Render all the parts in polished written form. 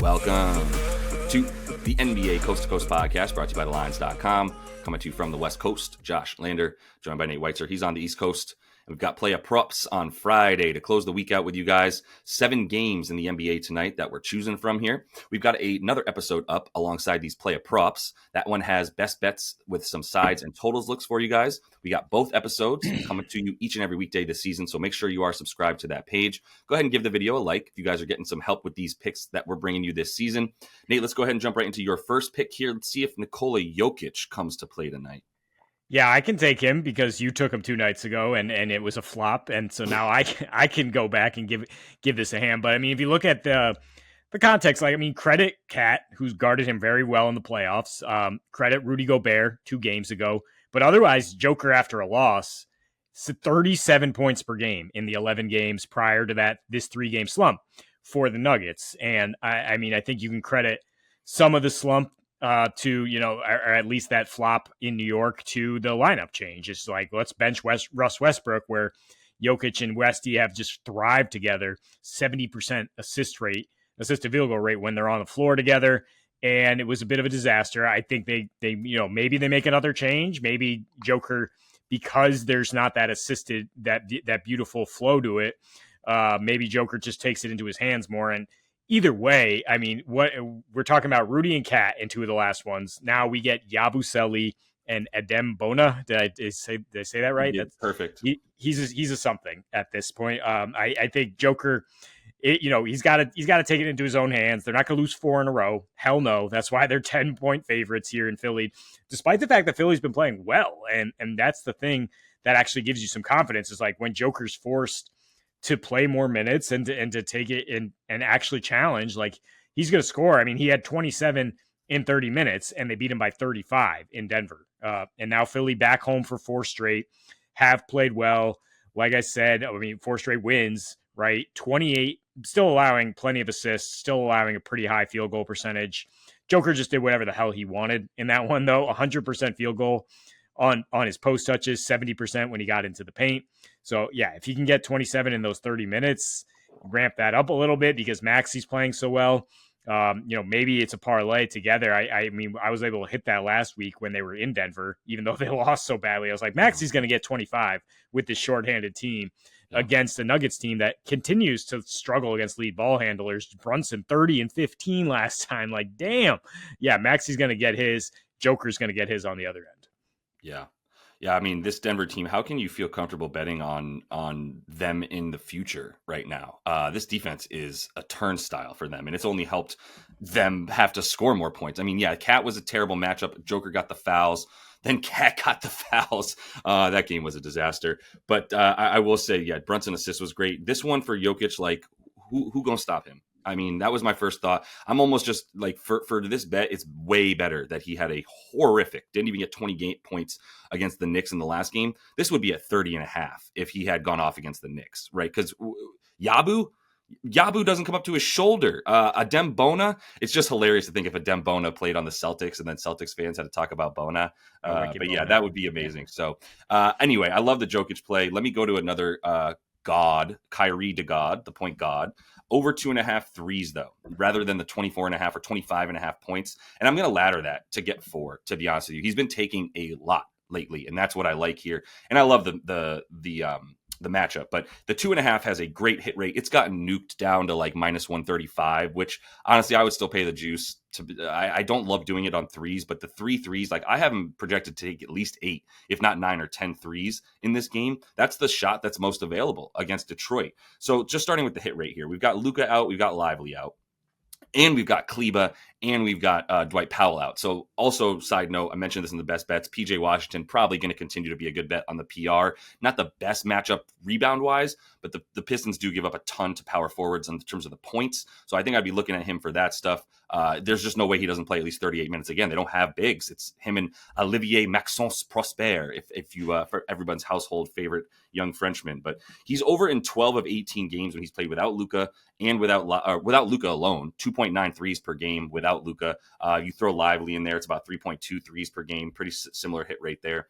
Welcome to the NBA Coast to Coast podcast brought to you by thelines.com. Coming to you from the West Coast, Josh Lander, joined by Nate Weitzer. He's on the East Coast. And we've got Playa Props on Friday to close the week out with you guys. 7 games in the NBA tonight that we're choosing from here. We've got another episode up alongside these Playa Props. That one has best bets with some sides and totals looks for you guys. We got both episodes coming to you each and every weekday this season, so make sure you are subscribed to that page. Go ahead and give the video a like if you guys are getting some help with these picks that we're bringing you this season. Nate, let's go ahead and jump right into your first pick here. Let's see if Nikola Jokic comes to play tonight. Yeah, I can take him because you took him 2 nights ago and it was a flop. And so now I can go back and give this a hand. But I mean, if you look at the context, credit Cat, who's guarded him very well in the playoffs. Credit Rudy Gobert 2 games ago. But otherwise, Joker after a loss, 37 points per game in the 11 games prior to this 3-game slump for the Nuggets. And I think you can credit some of the slump to, or at least that flop in New York to the lineup change. It's like, let's bench Russ Westbrook, where Jokic and Westy have just thrived together, 70% assist to field goal rate when they're on the floor together. And it was a bit of a disaster. I think they maybe they make another change. Maybe Joker, because there's not that assisted, that beautiful flow to it, maybe Joker just takes it into his hands more. And either way, I mean, what we're talking about, Rudy and Cat in 2 of the last ones. Now we get Yabusele and Adem Bona. Did I say that right? That's perfect. He's a something at this point. I think Joker, he's got to take it into his own hands. They're not going to lose 4 in a row. Hell no. That's why they're 10-point favorites here in Philly, despite the fact that Philly's been playing well. And that's the thing that actually gives you some confidence, is like when Joker's forced to play more minutes and to take it in and actually challenge, like he's going to score. I mean, he had 27 in 30 minutes and they beat him by 35 in Denver. And now Philly back home for 4 straight, have played well. Like I said, 4 straight wins, right? 28, still allowing plenty of assists, still allowing a pretty high field goal percentage. Joker just did whatever the hell he wanted in that one, though. 100% field goal on his post touches, 70% when he got into the paint. So, yeah, if he can get 27 in those 30 minutes, ramp that up a little bit because Maxi's playing so well. Maybe it's a parlay together. I was able to hit that last week when they were in Denver, even though they lost so badly. I was like, Maxi's going to get 25 with this shorthanded team against the Nuggets team that continues to struggle against lead ball handlers. Brunson 30 and 15 last time. Like, damn. Yeah, Maxi's going to get his. Joker's going to get his on the other end. Yeah. Yeah, I mean, this Denver team, how can you feel comfortable betting on them in the future right now? This defense is a turnstile for them, and it's only helped them have to score more points. I mean, yeah, Cat was a terrible matchup. Joker got the fouls. Then Cat got the fouls. That game was a disaster. But I will say, yeah, Brunson assist was great. This one for Jokic, like, who gonna stop him? I mean, that was my first thought. I'm almost just like, for this bet, it's way better that he had a horrific, didn't even get 20 points against the Knicks in the last game. This would be at 30.5 if he had gone off against the Knicks, right? Because Yabu doesn't come up to his shoulder. Adem Bona, it's just hilarious to think if Adem Bona played on the Celtics and then Celtics fans had to talk about Bona. But yeah, that would be amazing. So anyway, I love the Jokic play. Let me go to another god, Kyrie de God, the point god. Over 2.5 threes, though, rather than the 24.5 or 25.5 points. And I'm going to ladder that to get 4, to be honest with you. He's been taking a lot lately, and that's what I like here. And I love the matchup, but the 2.5 has a great hit rate. It's gotten nuked down to like minus 135, which honestly, I would still pay the juice. I don't love doing it on threes, but the 3 threes, like I have him projected to take at least 8, if not 9 or 10 threes in this game. That's the shot that's most available against Detroit. So just starting with the hit rate here, we've got Luka out, we've got Lively out, and we've got Kleba, and we've got Dwight Powell out. So also, side note, I mentioned this in the best bets, PJ Washington probably going to continue to be a good bet on the PR. Not the best matchup rebound-wise, but the Pistons do give up a ton to power forwards in terms of the points. So I think I'd be looking at him for that stuff. There's just no way he doesn't play at least 38 minutes. Again, they don't have bigs. It's him and Olivier Maxence Prosper, if you for everyone's household favorite young Frenchman. But he's over in 12 of 18 games when he's played without Luka and without Luka alone, 2.9 threes per game without Luka. You throw Lively in there, it's about 3.2 threes per game, pretty similar hit rate there.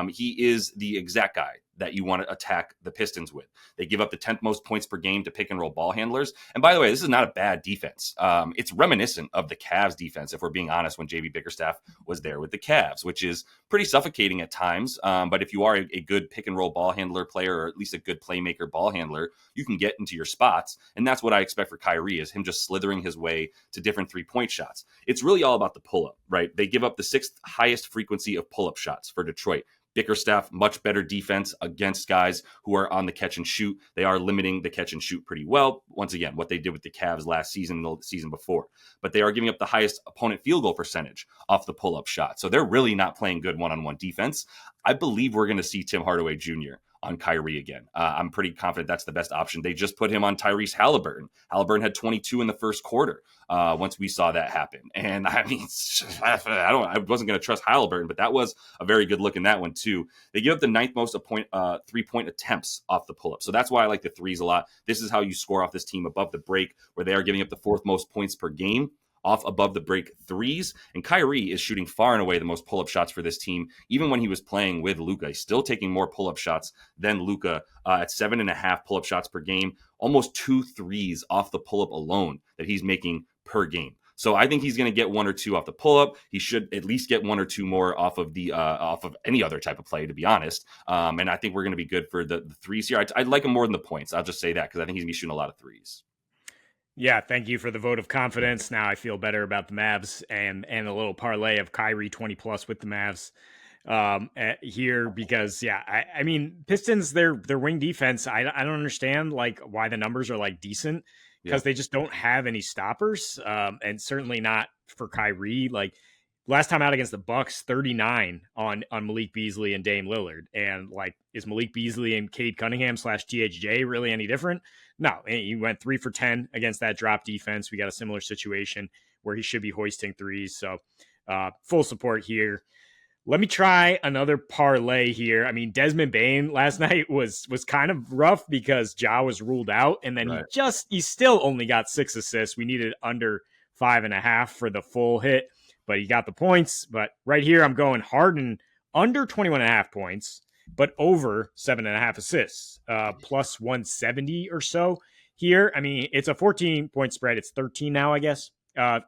He is the exact guy that you want to attack the Pistons with. They give up the 10th most points per game to pick and roll ball handlers. And by the way, this is not a bad defense. It's reminiscent of the Cavs defense, if we're being honest, when JB Bickerstaff was there with the Cavs, which is pretty suffocating at times. But if you are a good pick and roll ball handler player, or at least a good playmaker ball handler, you can get into your spots. And that's what I expect for Kyrie, is him just slithering his way to different 3-point shots. It's really all about the pull-up, right? They give up the 6th highest frequency of pull-up shots for Detroit. Bickerstaff, much better defense against guys who are on the catch and shoot. They are limiting the catch and shoot pretty well. Once again, what they did with the Cavs last season, the season before. But they are giving up the highest opponent field goal percentage off the pull-up shot. So they're really not playing good one-on-one defense. I believe we're going to see Tim Hardaway Jr. on Kyrie again. I'm pretty confident that's the best option. They just put him on Tyrese Halliburton. Halliburton had 22 in the first quarter once we saw that happen. And I mean, I wasn't going to trust Halliburton, but that was a very good look in that one too. They give up the 9th most 3-point attempts off the pull-up. So that's why I like the threes a lot. This is how you score off this team above the break, where they are giving up the 4th most points per game off above the break threes. And Kyrie is shooting far and away the most pull-up shots for this team. Even when he was playing with Luka, he's still taking more pull-up shots than Luka at 7.5 pull-up shots per game, almost 2 threes off the pull-up alone that he's making per game. So I think he's going to get 1 or 2 off the pull-up. He should at least get 1 or 2 more off of any other type of play, to be honest. And I think we're going to be good for the threes here. I'd like him more than the points. I'll just say that, because I think he's going to be shooting a lot of threes. Yeah, thank you for the vote of confidence. Now I feel better about the Mavs and a little parlay of Kyrie 20 plus with the Mavs here, because I mean, Pistons, their wing defense, I don't understand like why the numbers are like decent, because they just don't have any stoppers, and certainly not for Kyrie. Like last time out against the Bucks, 39 on Malik Beasley and Dame Lillard. And like, is Malik Beasley and Cade Cunningham / THJ really any different? No, he went 3 for 10 against that drop defense. We got a similar situation where he should be hoisting threes. So full support here. Let me try another parlay here. I mean, Desmond Bane last night was kind of rough because Ja was ruled out, and then he still only got 6 assists. We needed under 5.5 for the full hit, but he got the points. But right here, I'm going Harden under 21.5 points, but over 7.5 assists, plus 170 or so here. I mean, it's a 14-point spread. It's 13 now, I guess.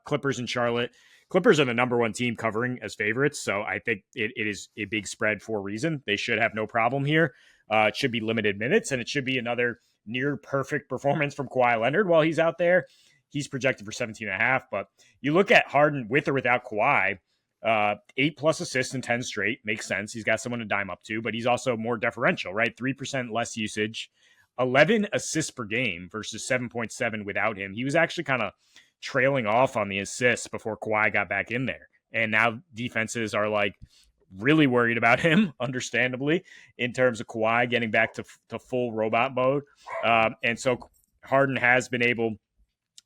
Clippers and Charlotte. Clippers are the number 1 team covering as favorites, so I think it is a big spread for a reason. They should have no problem here. It should be limited minutes, and it should be another near perfect performance from Kawhi Leonard while he's out there. He's projected for 17.5, but you look at Harden with or without Kawhi, 8 plus assists in 10 straight makes sense. He's got someone to dime up to, but he's also more deferential, right? 3% less usage, 11 assists per game versus 7.7 without him. He was actually kind of trailing off on the assists before Kawhi got back in there. And now defenses are like really worried about him, understandably, in terms of Kawhi getting back to full robot mode. And so Harden has been able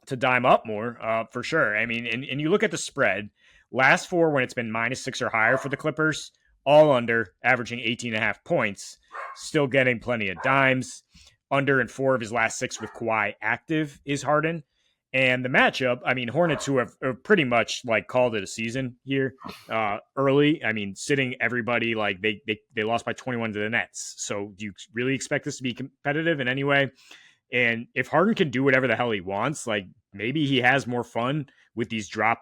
to dime up more, for sure. I mean, and you look at the spread, last 4 when it's been -6 or higher for the Clippers, all under, averaging 18.5 points, still getting plenty of dimes. Under in 4 of his last 6 with Kawhi active is Harden. And the matchup, I mean, Hornets, who have pretty much like called it a season here early. I mean, sitting everybody, like they lost by 21 to the Nets. So do you really expect this to be competitive in any way? And if Harden can do whatever the hell he wants, like maybe he has more fun with these drop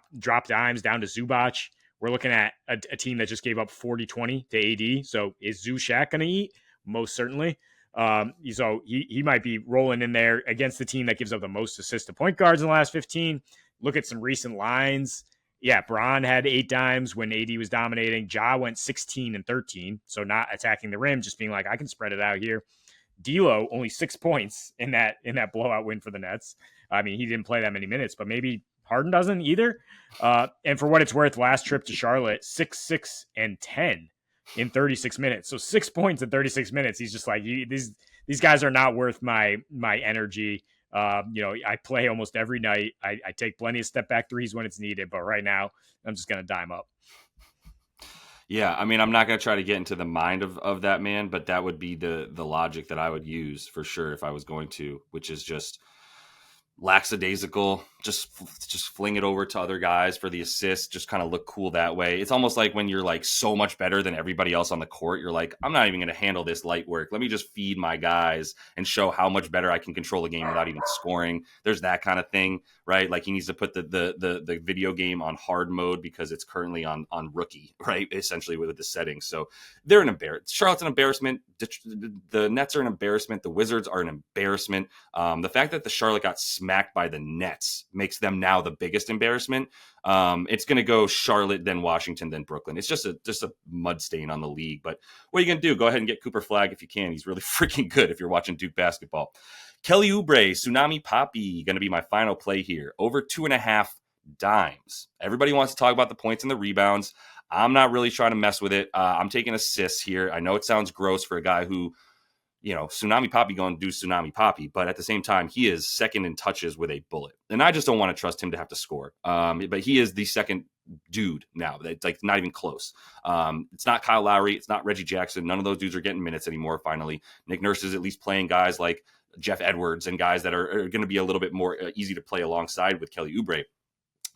dimes down to Zubac. We're looking at a team that just gave up 40-20 to AD. So is Shaq going to eat? Most certainly. So he might be rolling in there against the team that gives up the most assists to point guards in the last 15. Look at some recent lines. Yeah, Bron had 8 dimes when AD was dominating. Ja went 16 and 13, so not attacking the rim, just being like, I can spread it out here. D'Lo only 6 points in that blowout win for the Nets. I mean, he didn't play that many minutes, but maybe Harden doesn't either. And for what it's worth, last trip to Charlotte, 6, and 10 in 36 minutes. So 6 points in 36 minutes. He's just like, these guys are not worth my energy. I play almost every night. I take plenty of step back threes when it's needed, but right now I'm just going to dime up. Yeah, I mean, I'm not going to try to get into the mind of that man, but that would be the logic that I would use for sure if I was going to, which is just lackadaisical, just fling it over to other guys for the assist, just kind of look cool that way. It's almost like when you're like so much better than everybody else on the court, you're like, I'm not even going to handle this light work. Let me just feed my guys and show how much better I can control the game without even scoring. There's that kind of thing, right? Like he needs to put the video game on hard mode because it's currently on rookie, right? Essentially with the settings. So they're an embarrassment. Charlotte's an embarrassment. The Nets are an embarrassment. The Wizards are an embarrassment. The fact that the Charlotte got smacked by the Nets makes them now the biggest embarrassment. It's going to go Charlotte, then Washington, then Brooklyn. It's just a mud stain on the league. But what are you going to do? Go ahead and get Cooper Flagg if you can. He's really freaking good if you're watching Duke basketball. Kelly Oubre, Tsunami Papi, going to be my final play here. Over 2.5 dimes. Everybody wants to talk about the points and the rebounds. I'm not really trying to mess with it. I'm taking assists here. I know it sounds gross for a guy who, Tsunami Papi going to do Tsunami Papi, but at the same time, he is second in touches with a bullet. And I just don't want to trust him to have to score. But he is the second dude now. It's like not even close. It's not Kyle Lowry. It's not Reggie Jackson. None of those dudes are getting minutes anymore, finally. Nick Nurse is at least playing guys like Jeff Edwards and guys that are going to be a little bit more easy to play alongside with Kelly Oubre.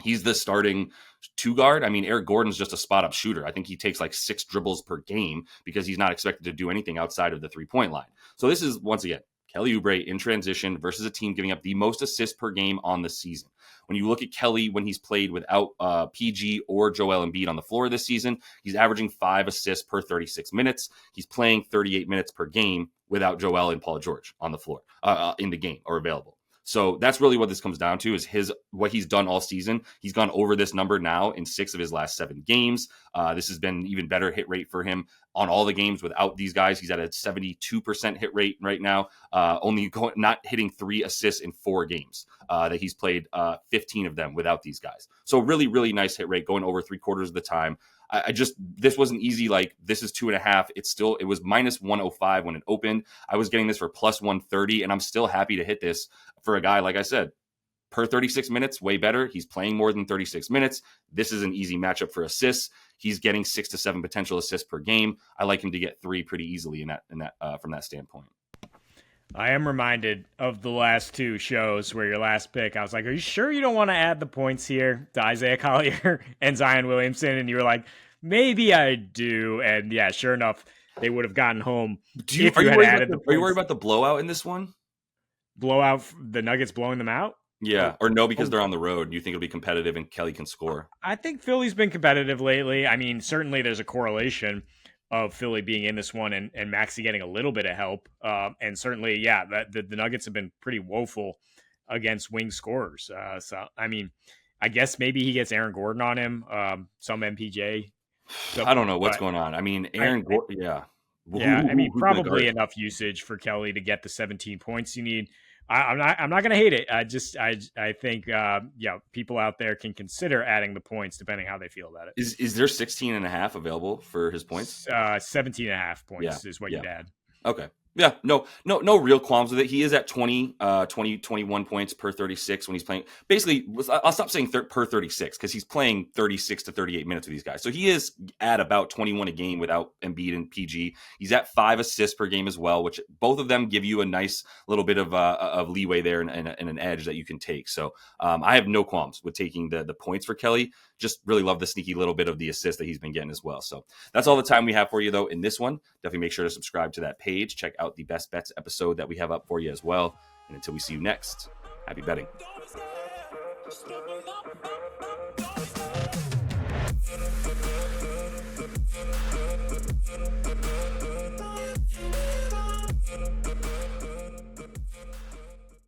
He's the starting two guard. I mean, Eric Gordon's just a spot up shooter. I think he takes like 6 dribbles per game because he's not expected to do anything outside of the 3-point line. So this is, once again, Kelly Oubre in transition versus a team giving up the most assists per game on the season. When you look at Kelly, when he's played without PG or Joel Embiid on the floor this season, he's averaging 5 assists per 36 minutes. He's playing 38 minutes per game without Joel and Paul George on the floor in the game or available. So that's really what this comes down to is what he's done all season. He's gone over this number now in 6 of his last 7 games. This has been even better hit rate for him on all the games without these guys. He's at a 72% hit rate right now, not hitting 3 assists in 4 games that he's played 15 of them without these guys. So really, really nice hit rate going over 3/4 of the time. This wasn't easy. Like this is 2.5. It was minus 105 when it opened. I was getting this for plus 130 and I'm still happy to hit this for a guy. Like I said, per 36 minutes, way better. He's playing more than 36 minutes. This is an easy matchup for assists. He's getting 6 to 7 potential assists per game. I like him to get 3 pretty easily in that from that standpoint. I am reminded of the last 2 shows where your last pick, I was like, are you sure you don't want to add the points here to Isaiah Collier and Zion Williamson? And you were like, maybe I do. And yeah, sure enough, they would have gotten home. Are you worried about the blowout in this one? Blowout, the Nuggets blowing them out? Yeah, or no, because they're on the road. You think it'll be competitive and Kelly can score? I think Philly's been competitive lately. I mean, certainly there's a correlation of Philly being in this one and Maxey getting a little bit of help. And certainly, yeah, the Nuggets have been pretty woeful against wing scorers. So, I mean, I guess maybe he gets Aaron Gordon on him, some MPJ. I don't know what's going on. I mean, Aaron Gordon, yeah. Yeah, I mean, probably enough usage for Kelly to get the 17 points you need. I'm not going to hate it. I think people out there can consider adding the points depending how they feel about it. Is there 16.5 available for his points? 17.5 points is what you'd add. Okay. Yeah, no real qualms with it. He is at 21 points per 36 when he's playing. Basically, I'll stop saying per 36 because he's playing 36 to 38 minutes with these guys. So he is at about 21 a game without Embiid and PG. He's at 5 assists per game as well, which both of them give you a nice little bit of leeway there and an edge that you can take. So I have no qualms with taking the points for Kelly. Just really love the sneaky little bit of the assist that he's been getting as well. So that's all the time we have for you, though, in this one. Definitely make sure to subscribe to that page. Check out the Best Bets episode that we have up for you as well. And until we see you next, happy betting.